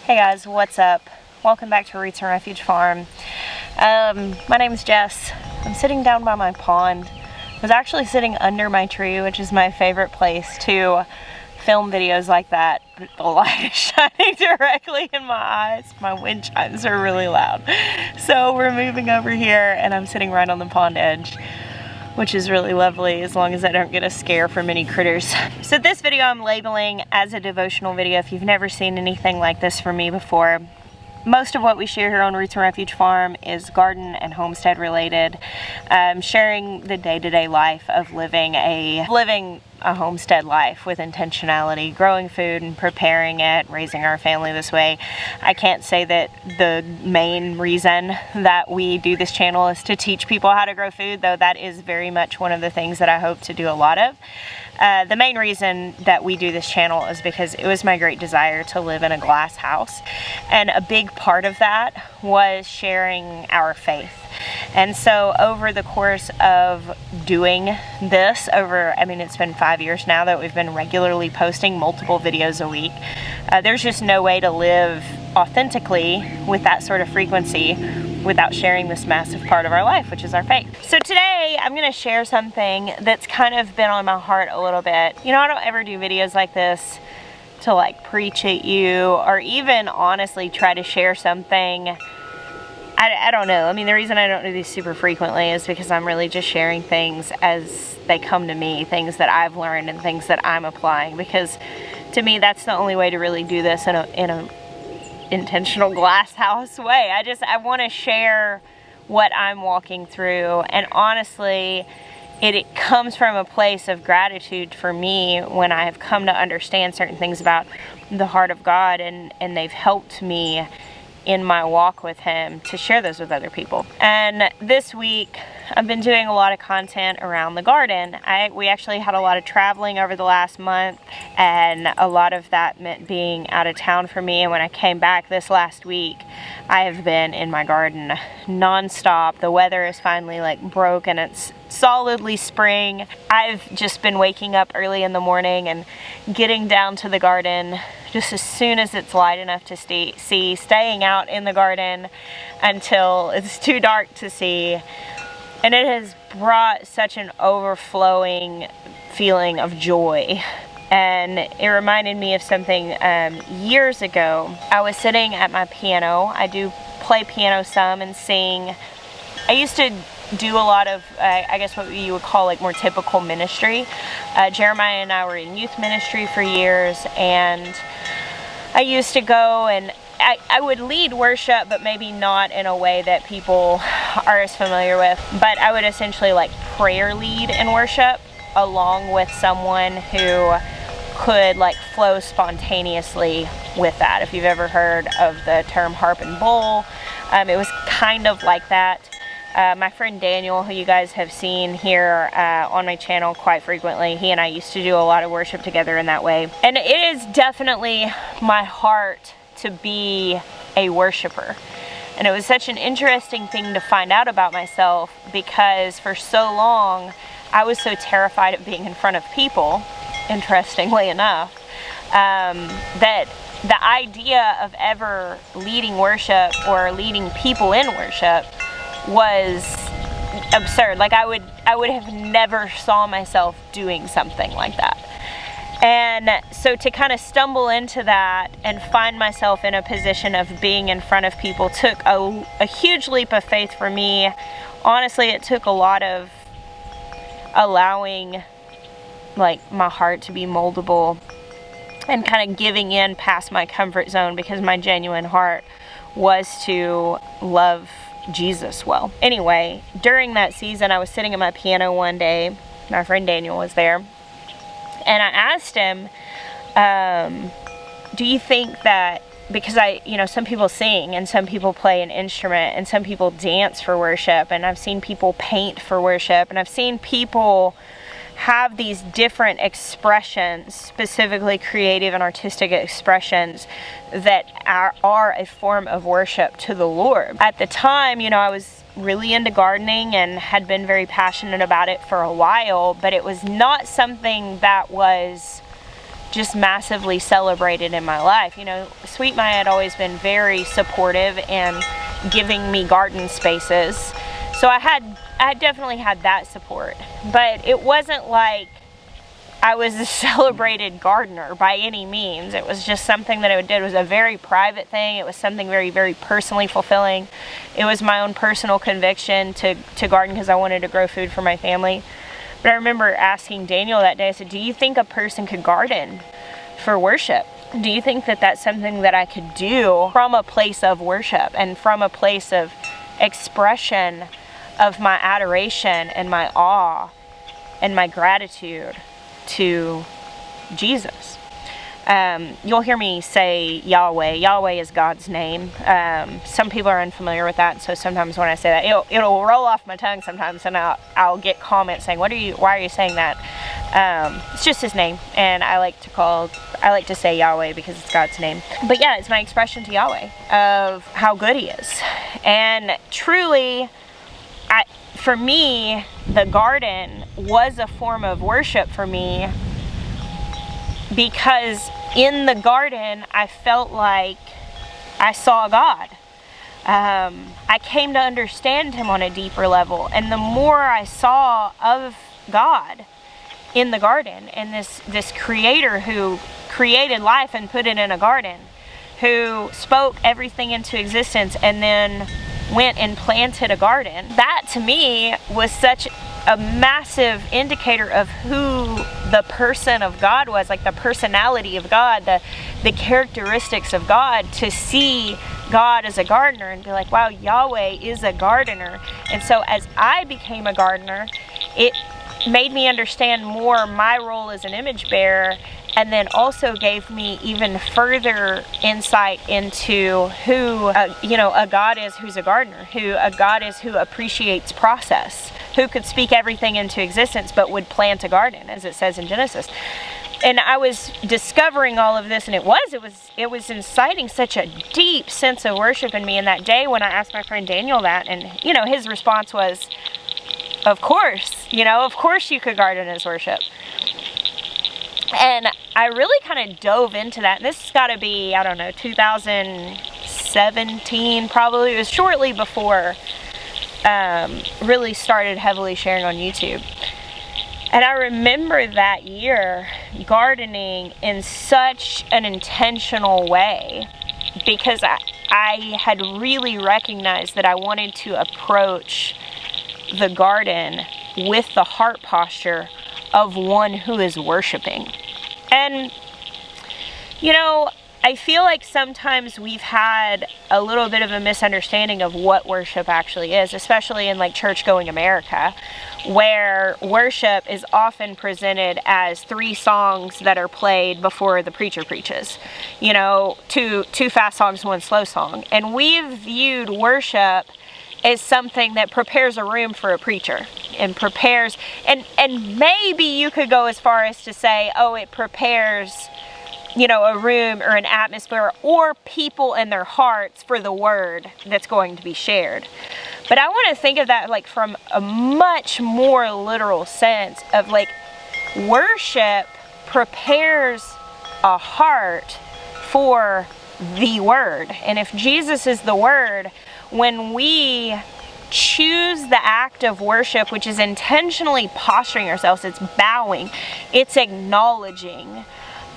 Hey guys, what's up? Welcome back to Roots Refuge Farm. My name is Jess. I'm sitting down by my pond. I was actually sitting under my tree, which is my favorite place to film videos like that. But the light is shining directly in my eyes. My wind chimes are really loud. So we're moving over here and I'm sitting right on the pond edge, which is really lovely as long as I don't get a scare from any critters. So this video I'm labeling as a devotional video. If you've never seen anything like this from me before, most of what we share here on Roots Refuge Farm is garden and homestead related, sharing the day-to-day life of living a homestead life with intentionality, growing food and preparing it, raising our family this way. I can't say that the main reason that we do this channel is to teach people how to grow food, though that is very much one of the things that I hope to do a lot of. The main reason that we do this channel is because it was my great desire to live in a glass house, and a big part of that was sharing our faith. And so over the course of doing this, it's been 5 years now that we've been regularly posting multiple videos a week. There's just no way to live authentically with that sort of frequency without sharing this massive part of our life, which is our faith. So today I'm going to share something that's kind of been on my heart a little bit. You know, I don't ever do videos like this to like preach at you or even honestly try to share something. I don't know. I mean, the reason I don't do these super frequently is because I'm really just sharing things as they come to me, things that I've learned and things that I'm applying, because to me that's the only way to really do this in a intentional glass house way. I want to share what I'm walking through, and honestly it comes from a place of gratitude for me when I have come to understand certain things about the heart of God, and they've helped me in my walk with Him to share those with other people. And this week I've been doing a lot of content around the garden. We actually had a lot of traveling over the last month, and a lot of that meant being out of town for me. And when I came back this last week, I have been in my garden nonstop. The weather is finally broke and it's solidly spring. I've just been waking up early in the morning and getting down to the garden just as soon as it's light enough to see, staying out in the garden until it's too dark to see. And it has brought such an overflowing feeling of joy. And it reminded me of something years ago. I was sitting at my piano. I do play piano some and sing. I used to do a lot of, I guess what you would call more typical ministry. Jeremiah and I were in youth ministry for years, and I used to go and I would lead worship, but maybe not in a way that people are as familiar with. But I would essentially prayer lead in worship along with someone who could flow spontaneously with that. If you've ever heard of the term harp and bowl, it was kind of like that. My friend Daniel, who you guys have seen here on my channel quite frequently, he and I used to do a lot of worship together in that way. And it is definitely my heart to be a worshiper. And it was such an interesting thing to find out about myself, because for so long I was so terrified of being in front of people, interestingly enough, that the idea of ever leading worship or leading people in worship was absurd. I would have never saw myself doing something like that. And so to kind of stumble into that and find myself in a position of being in front of people took a huge leap of faith for me. Honestly, it took a lot of allowing my heart to be moldable and kind of giving in past my comfort zone, because my genuine heart was to love Jesus well. Anyway, during that season, I was sitting at my piano one day. My friend Daniel was there, and I asked him, do you think that, because some people sing and some people play an instrument and some people dance for worship, and I've seen people paint for worship, and I've seen people have these different expressions, specifically creative and artistic expressions that are a form of worship to the Lord. At the time, I was really into gardening and had been very passionate about it for a while, but it was not something that was just massively celebrated in my life. You know, Sweet Maya had always been very supportive and giving me garden spaces. So I definitely had that support. But it wasn't like I was a celebrated gardener by any means. It was just something that I did. It was a very private thing. It was something very, very personally fulfilling. It was my own personal conviction to garden because I wanted to grow food for my family. But I remember asking Daniel that day, I said, do you think a person could garden for worship? Do you think that that's something that I could do from a place of worship and from a place of expression of my adoration and my awe and my gratitude to Jesus? You'll hear me say Yahweh. Yahweh is God's name. Some people are unfamiliar with that, so sometimes when I say that, it'll roll off my tongue sometimes, and I'll get comments saying, why are you saying that? It's just his name, and I like to say Yahweh because it's God's name. But yeah, it's my expression to Yahweh of how good he is. And truly, for me, the garden was a form of worship for me, because in the garden I felt like I saw God. I came to understand him on a deeper level, and the more I saw of God in the garden, and this creator who created life and put it in a garden, who spoke everything into existence and then went and planted a garden, that to me was such a massive indicator of who the person of God was, like the personality of God, the characteristics of God, to see God as a gardener and be like, wow, Yahweh is a gardener. And so as I became a gardener, it made me understand more my role as an image bearer, and then also gave me even further insight into who a God is who's a gardener, who a God is who appreciates process, who could speak everything into existence but would plant a garden, as it says in Genesis. And I was discovering all of this, and it was inciting such a deep sense of worship in me. And that day when I asked my friend Daniel that, and his response was, of course you could garden as worship. And I really kind of dove into that. This has got to be, 2017 probably. It was shortly before really started heavily sharing on YouTube. And I remember that year gardening in such an intentional way, because I had really recognized that I wanted to approach the garden with the heart posture of one who is worshiping. And I feel like sometimes we've had a little bit of a misunderstanding of what worship actually is, especially in like church-going America, where worship is often presented as 3 songs that are played before the preacher preaches. Two fast songs, 1 slow song. And we've viewed worship is something that prepares a room for a preacher, and prepares, and maybe you could go as far as to say, it prepares, a room or an atmosphere or people in their hearts for the word that's going to be shared. But I want to think of that like from a much more literal sense of like worship prepares a heart for the word. And if Jesus is the word, when we choose the act of worship, which is intentionally posturing ourselves, it's bowing, it's acknowledging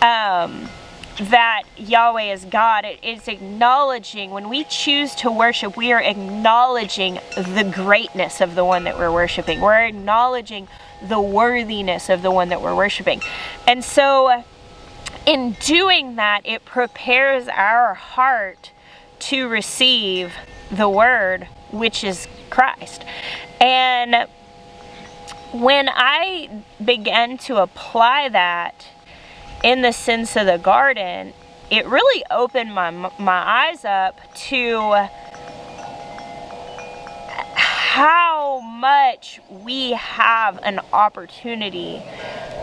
that Yahweh is God. It's acknowledging, when we choose to worship, we are acknowledging the greatness of the one that we're worshiping. We're acknowledging the worthiness of the one that we're worshiping. And so in doing that, it prepares our heart to receive the word, which is Christ. And when I began to apply that in the sense of the garden, it really opened my eyes up to how much we have an opportunity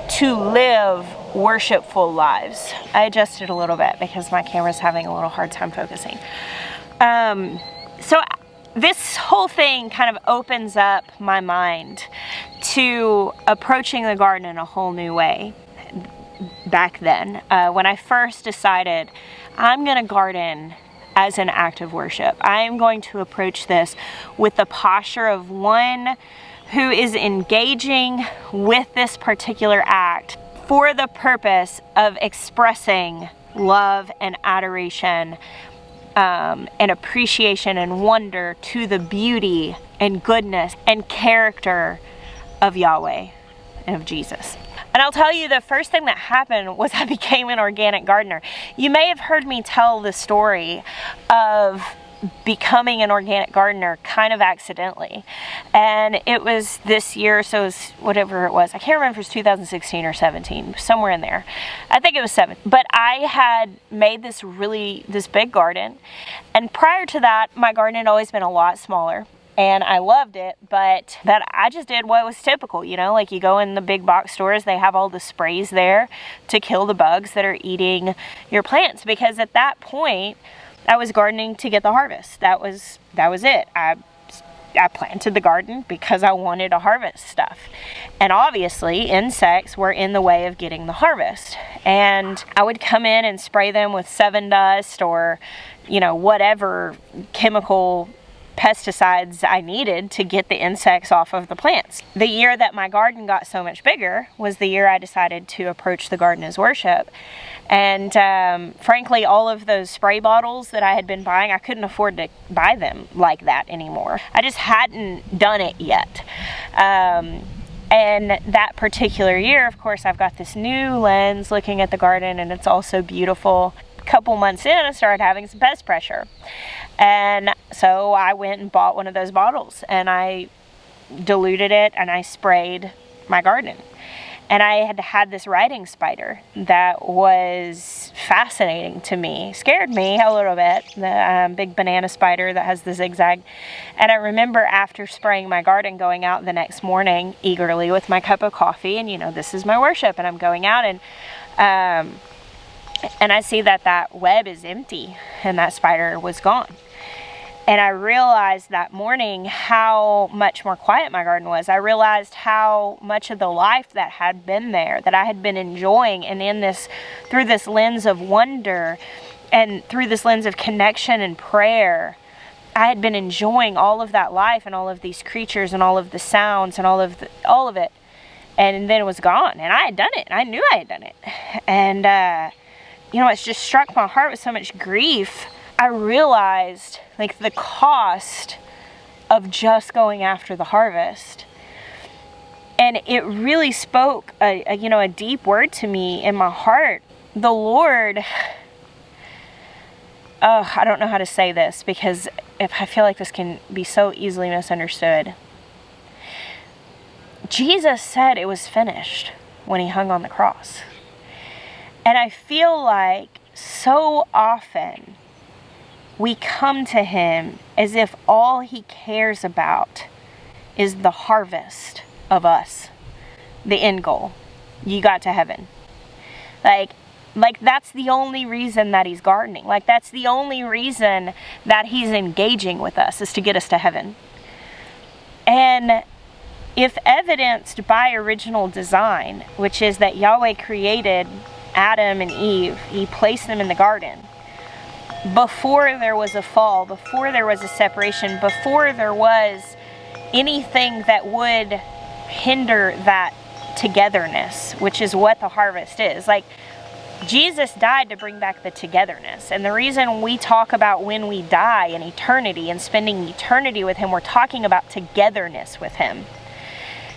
to live worshipful lives. I adjusted a little bit because my camera's having a little hard time focusing. So this whole thing kind of opens up my mind to approaching the garden in a whole new way. back then when I first decided I'm going to garden as an act of worship. I am going to approach this with the posture of one who is engaging with this particular act for the purpose of expressing love and adoration and appreciation and wonder to the beauty and goodness and character of Yahweh and of Jesus. And I'll tell you, the first thing that happened was I became an organic gardener. You may have heard me tell the story of becoming an organic gardener kind of accidentally. And it was this year, so it was whatever it was. I can't remember if it was 2016 or 17, somewhere in there. I think it was 7. But I had made this big garden. And prior to that, my garden had always been a lot smaller. And I loved it, but that I just did what was typical, you know, like you go in the big box stores, they have all the sprays there to kill the bugs that are eating your plants. Because at that point, I was gardening to get the harvest. That was it. I planted the garden because I wanted to harvest stuff. And obviously, insects were in the way of getting the harvest. And I would come in and spray them with 7 Dust or, you know, whatever chemical pesticides I needed to get the insects off of the plants. The year that my garden got so much bigger was the year I decided to approach the garden as worship. And frankly, all of those spray bottles that I had been buying, I couldn't afford to buy them like that anymore. I just hadn't done it yet. And that particular year, of course, I've got this new lens looking at the garden, and it's all so beautiful. A couple months in, I started having some pest pressure. And so I went and bought one of those bottles, and I diluted it, and I sprayed my garden. And I had this riding spider that was fascinating to me, scared me a little bit, the big banana spider that has the zigzag. And I remember after spraying my garden, going out the next morning eagerly with my cup of coffee, and you know, this is my worship, and I'm going out, and I see that web is empty, and that spider was gone. And I realized that morning how much more quiet my garden was. I realized how much of the life that had been there, that I had been enjoying, and through this lens of wonder and through this lens of connection and prayer, I had been enjoying all of that life and all of these creatures and all of the sounds and all of it. And then it was gone, and I had done it, and I knew I had done it. And you know, it's just struck my heart with so much grief. I realized like the cost of just going after the harvest. And it really spoke a deep word to me in my heart. The Lord, I don't know how to say this because I feel like this can be so easily misunderstood. Jesus said it was finished when he hung on the cross. And I feel like so often we come to him as if all he cares about is the harvest of us, the end goal. You got to heaven. Like that's the only reason that he's gardening. Like that's the only reason that he's engaging with us, is to get us to heaven. And if evidenced by original design, which is that Yahweh created Adam and Eve, he placed them in the garden before there was a fall, before there was a separation, before there was anything that would hinder that togetherness, which is what the harvest is. Like, Jesus died to bring back the togetherness. And the reason we talk about when we die in eternity and spending eternity with him, we're talking about togetherness with him.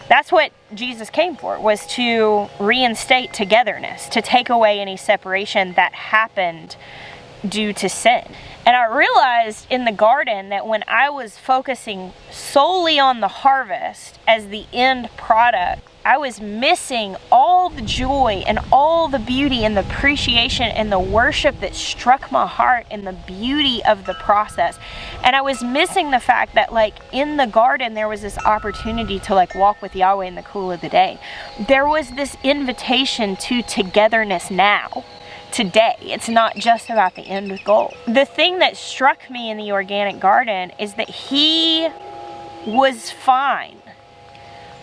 That's what Jesus came for, was to reinstate togetherness, to take away any separation that happened due to sin. And I realized in the garden that when I was focusing solely on the harvest as the end product, I was missing all the joy and all the beauty and the appreciation and the worship that struck my heart and the beauty of the process. And I was missing the fact that, like, in the garden there was this opportunity to like walk with Yahweh in the cool of the day. There was this invitation to togetherness now. Today. It's not just about the end goal. The thing that struck me in the organic garden is that he was fine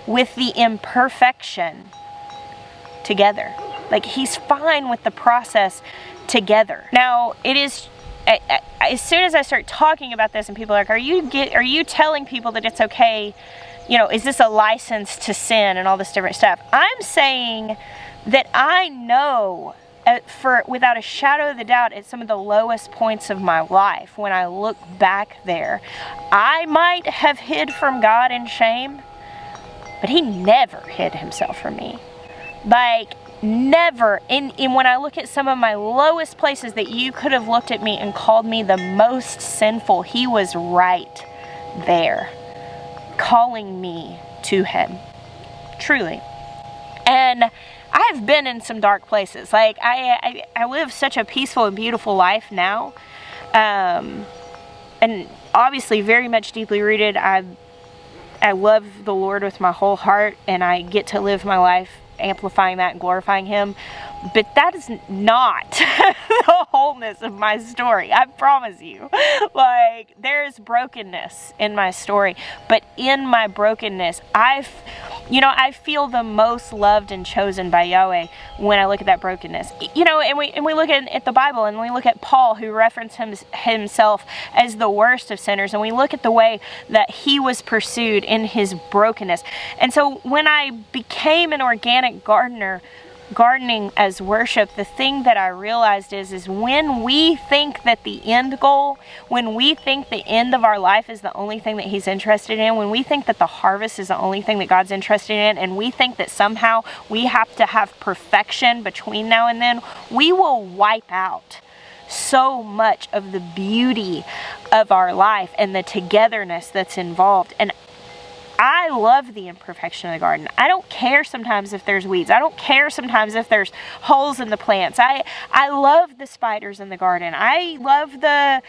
with the imperfection together. Like, he's fine with the process together. Now, it is, as soon as I start talking about this and people are like, are you telling people that it's okay, you know, is this a license to sin and all this different stuff? I'm saying that I know without a shadow of the doubt, at some of the lowest points of my life, when I look back there, I might have hid from God in shame, but he never hid himself from me. Like, never. And when I look at some of my lowest places that you could have looked at me and called me the most sinful, he was right there, calling me to him. Truly. And I've been in some dark places. Like, I live such a peaceful and beautiful life now. And obviously very much deeply rooted. I love the Lord with my whole heart, and I get to live my life amplifying that and glorifying him. But that is not the wholeness of my story. I promise you. Like, there's brokenness in my story. But in my brokenness, I feel the most loved and chosen by Yahweh when I look at that brokenness. You know, and we look at the Bible, and we look at Paul, who referenced himself as the worst of sinners, and we look at the way that he was pursued in his brokenness. And so when I became an organic gardener, gardening as worship, the thing that I realized is when we think that the end goal, when we think the end of our life is the only thing that he's interested in, when we think that the harvest is the only thing that God's interested in, and we think that somehow we have to have perfection between now and then, we will wipe out so much of the beauty of our life and the togetherness that's involved. And I love the imperfection of the garden. I don't care sometimes if there's weeds. I don't care sometimes if there's holes in the plants. I love the spiders in the garden. I love the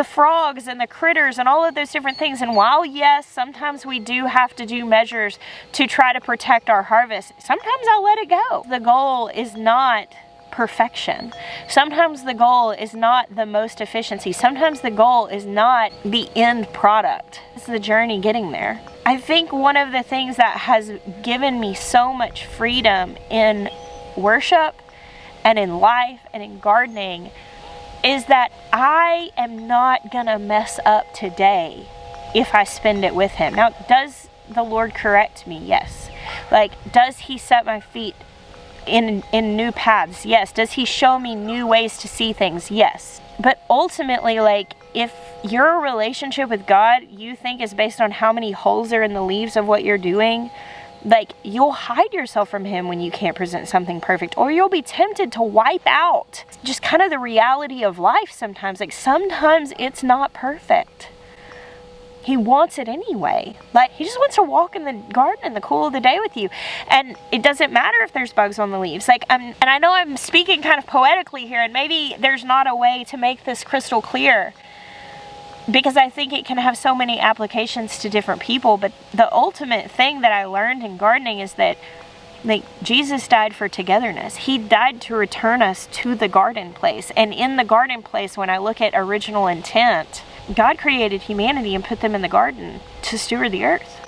frogs and the critters and all of those different things. And while, yes, sometimes we do have to do measures to try to protect our harvest, sometimes I'll let it go. The goal is not perfection. Sometimes the goal is not the most efficiency. Sometimes the goal is not the end product. It's the journey getting there. I think one of the things that has given me so much freedom in worship and in life and in gardening is that I am not gonna mess up today if I spend it with him. Now, does the Lord correct me? Yes. Like, does he set my feet in new paths? Yes. Does he show me new ways to see things? Yes. But ultimately, like, if your relationship with God you think is based on how many holes are in the leaves of what you're doing, like, you'll hide yourself from him when you can't present something perfect, or you'll be tempted to wipe out just kind of the reality of life sometimes. Like, sometimes it's not perfect. He wants it anyway. Like, he just wants to walk in the garden in the cool of the day with you. And it doesn't matter if there's bugs on the leaves. Like, and I know I'm speaking kind of poetically here, and maybe there's not a way to make this crystal clear, because I think it can have so many applications to different people. But the ultimate thing that I learned in gardening is that, like, Jesus died for togetherness. He died to return us to the garden place. And in the garden place, when I look at original intent, God created humanity and put them in the garden to steward the earth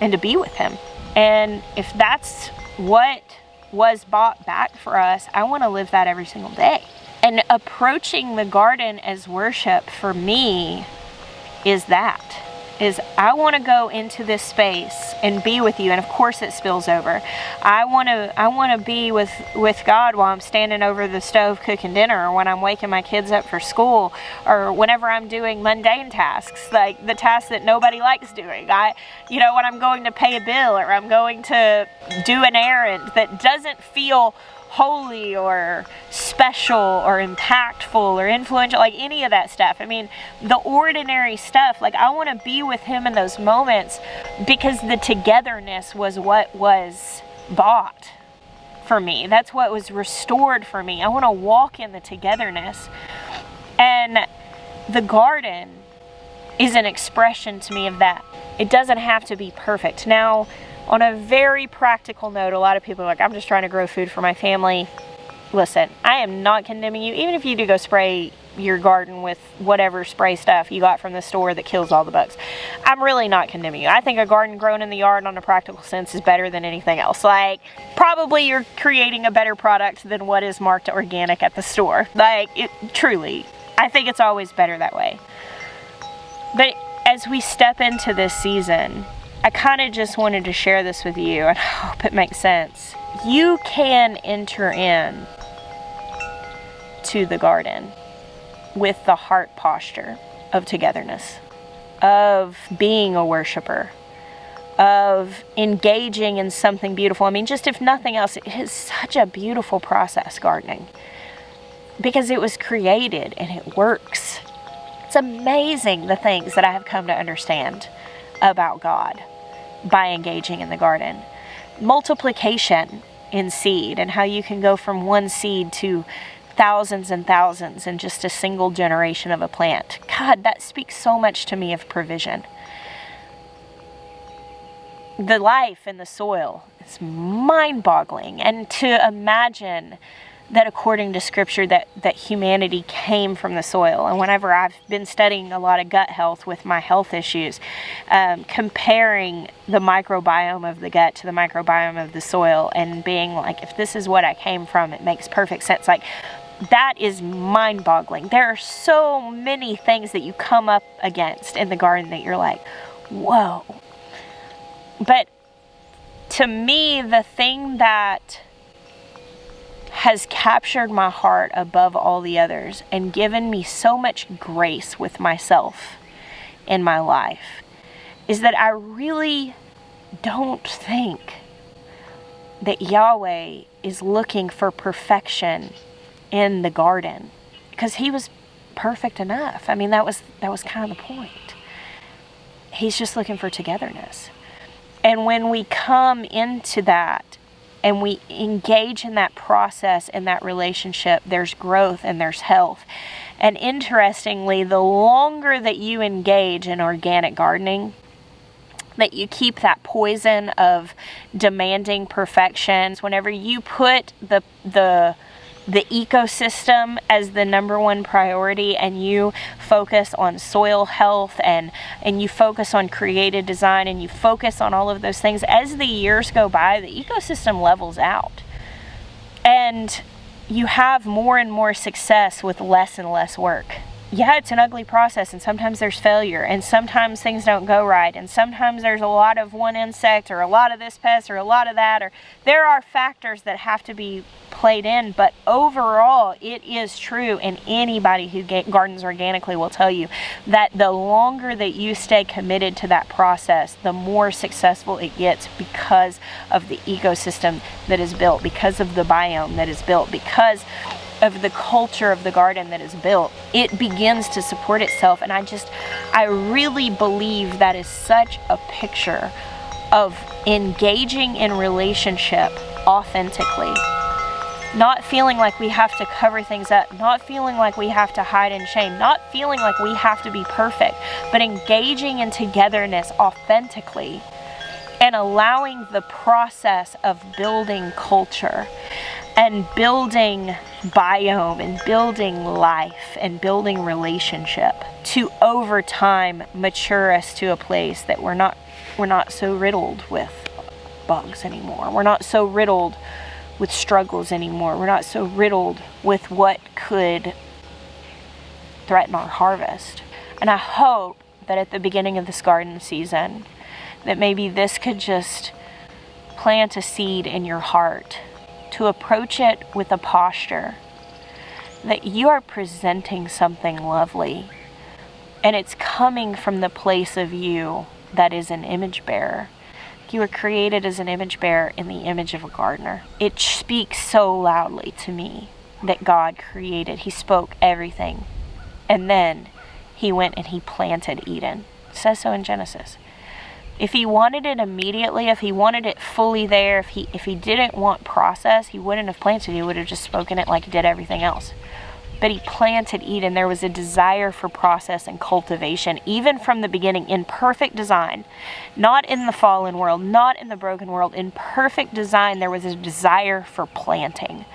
and to be with him. And if that's what was bought back for us, I want to live that every single day. And approaching the garden as worship for me is I want to go into this space and be with you. And of course it spills over. I want to be with God while I'm standing over the stove cooking dinner, or when I'm waking my kids up for school, or whenever I'm doing mundane tasks, like the tasks that nobody likes doing. When I'm going to pay a bill, or I'm going to do an errand that doesn't feel holy or special or impactful or influential, like any of that stuff. I mean, the ordinary stuff, like, I want to be with him in those moments, because the togetherness was what was bought for me. That's what was restored for me. I want to walk in the togetherness. And the garden is an expression to me of that. It doesn't have to be perfect. Now, on a very practical note, a lot of people are like, I'm just trying to grow food for my family. Listen, I am not condemning you. Even if you do go spray your garden with whatever spray stuff you got from the store that kills all the bugs. I'm really not condemning you. I think a garden grown in the yard on a practical sense is better than anything else. Like, probably you're creating a better product than what is marked organic at the store. Like, truly, I think it's always better that way. But as we step into this season, I kind of just wanted to share this with you, and I hope it makes sense. You can enter in to the garden with the heart posture of togetherness, of being a worshiper, of engaging in something beautiful. I mean, just if nothing else, it is such a beautiful process, gardening, because it was created and it works. It's amazing the things that I have come to understand about God by engaging in the garden. Multiplication in seed, and how you can go from one seed to thousands and thousands in just a single generation of a plant. God, that speaks so much to me of provision. The life in the soil is mind-boggling. And to imagine that according to scripture that humanity came from the soil. And whenever I've been studying a lot of gut health with my health issues, comparing the microbiome of the gut to the microbiome of the soil and being like, if this is what I came from, it makes perfect sense. Like, that is mind-boggling. There are so many things that you come up against in the garden that you're like, whoa. But to me, the thing that has captured my heart above all the others and given me so much grace with myself in my life is that I really don't think that Yahweh is looking for perfection in the garden, because he was perfect enough. I mean, that was kind of the point. He's just looking for togetherness. And when we come into that and we engage in that process and that relationship, there's growth and there's health. And interestingly, the longer that you engage in organic gardening, that you keep that poison of demanding perfection. Whenever you put the ecosystem as the number one priority, and you focus on soil health and you focus on creative design and you focus on all of those things, as the years go by, the ecosystem levels out. And you have more and more success with less and less work. Yeah, it's an ugly process, and sometimes there's failure, and sometimes things don't go right, and sometimes there's a lot of one insect or a lot of this pest or a lot of that, or there are factors that have to be played in. But overall, it is true, and anybody who gardens organically will tell you that the longer that you stay committed to that process, the more successful it gets, because of the ecosystem that is built, because of the biome that is built, because of the culture of the garden that is built. It begins to support itself. And I really believe that is such a picture of engaging in relationship authentically. Not feeling like we have to cover things up, not feeling like we have to hide in shame, not feeling like we have to be perfect, but engaging in togetherness authentically and allowing the process of building culture and building biome and building life and building relationship to over time mature us to a place that we're not so riddled with bugs anymore. We're not so riddled with struggles anymore. We're not so riddled with what could threaten our harvest. And I hope that at the beginning of this garden season, that maybe this could just plant a seed in your heart to approach it with a posture that you are presenting something lovely, and it's coming from the place of you that is an image bearer. You were created as an image bearer in the image of a gardener. It speaks so loudly to me that God created. He spoke everything, and then he went and he planted Eden. It says so in Genesis. If he wanted it immediately, if he wanted it fully there, if he didn't want process, he wouldn't have planted it. He would have just spoken it like he did everything else. But he planted Eden. There was a desire for process and cultivation, even from the beginning, in perfect design. Not in the fallen world, not in the broken world. In perfect design, there was a desire for planting.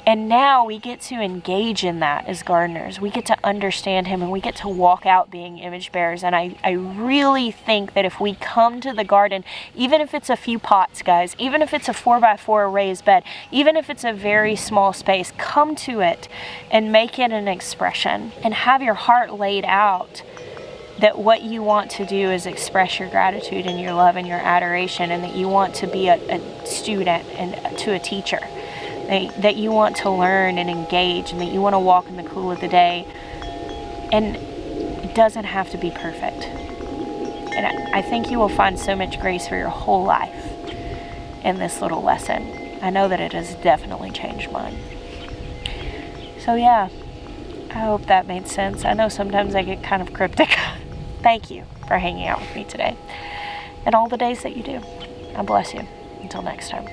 And now we get to engage in that as gardeners. We get to understand him, and we get to walk out being image bearers. And I really think that if we come to the garden, even if it's a few pots, guys, even if it's a 4x4 raised bed, even if it's a very small space, come to it and make it an expression and have your heart laid out that what you want to do is express your gratitude and your love and your adoration, and that you want to be a student and to a teacher. That you want to learn and engage, and that you want to walk in the cool of the day. And it doesn't have to be perfect. And I think you will find so much grace for your whole life in this little lesson. I know that it has definitely changed mine. So yeah, I hope that made sense. I know sometimes I get kind of cryptic. Thank you for hanging out with me today and all the days that you do. God bless you. Until next time.